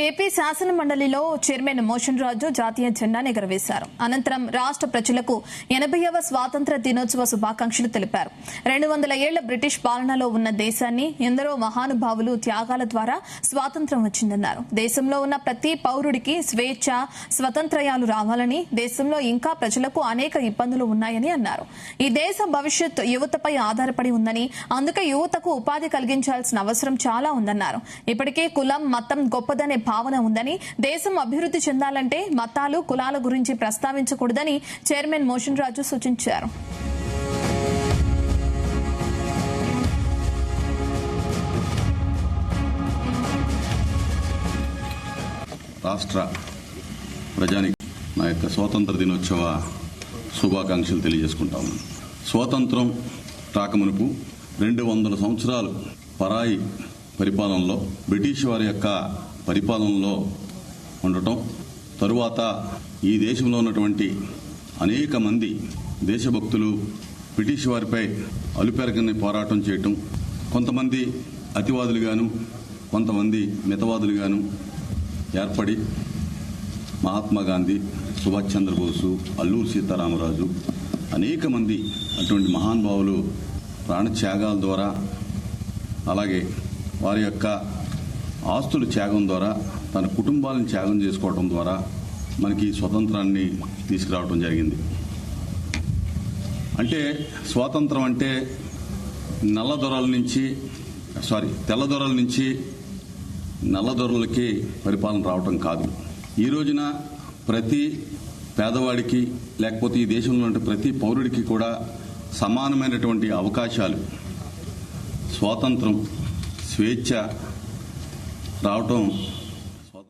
AP శాసన మండలిలో chairman motion రాజు జాతీయ జెండాను ఎగురవేశారు. అనంతరం రాష్ట్ర ప్రజలకు 80వ స్వాతంత్ర దినోత్సవ శుభాకాంక్షలు తెలిపారు. 200 ఏళ్ల బ్రిటిష్ పాలనలో ఉన్న దేశాన్ని ఎందరో మహానుభావులు త్యాగాల ద్వారా స్వాతంత్ర్యం వచ్చిందన్నారు. దేశంలో ఉన్న ప్రతి పౌరుడికి స్వేచ్ఛ, స్వతంత్రయాలు రావాలని, దేశంలో ఇంకా ప్రజలకు అనేక ఇబ్బందులు ఉన్నాయని అన్నారు. ఈ దేశ భవిష్యత్ యువతపై ఆధారపడి ఉందని, అందుకే యువతకు ఉపాధి కలిగించాల్సిన అవసరం చాలా ఉందన్నారు. ఇప్పటికే కులం, మతం గొప్పదనే భావన ఉందని, దేశం అభివృద్ధి చెందాలంటే మతాలు, కులాల గురించి ప్రస్తావించకూడదని చైర్మన్ మోషన్ రాజు సూచించారు. రాష్ట్ర ప్రజానికి నా యొక్క స్వాతంత్ర దినోత్సవ శుభాకాంక్షలు తెలియజేసుకుంటాము. స్వాతంత్రం రాకమునుపు 200 సంవత్సరాలు పరాయి పరిపాలనలో, బ్రిటిష్ వారి యొక్క పరిపాలనలో ఉండటం, తరువాత ఈ దేశంలో ఉన్నటువంటి అనేక మంది దేశభక్తులు బ్రిటిష్ వారిపై అలుపెరగని పోరాటం చేయటం, కొంతమంది అతివాదులుగాను, కొంతమంది మితవాదులుగాను ఏర్పడి మహాత్మా గాంధీ, సుభాష్ చంద్రబోసు, అల్లూరి సీతారామరాజు, అనేక మంది అటువంటి మహానుభావులు ప్రాణత్యాగాల ద్వారా, అలాగే వారి యొక్క ఆస్తుల త్యాగం ద్వారా, తన కుటుంబాలను త్యాగం చేసుకోవడం ద్వారా మనకి స్వతంత్రాన్ని తీసుకురావడం జరిగింది. అంటే స్వాతంత్రం అంటే తెల్లదొరల నుంచి నల్లదొరలకి పరిపాలన రావటం కాదు. ఈ రోజున ప్రతి పేదవాడికి, లేకపోతే ఈ దేశంలో ఉండే ప్రతి పౌరుడికి కూడా సమానమైనటువంటి అవకాశాలు, స్వాతంత్రం, స్వేచ్ఛ రావటం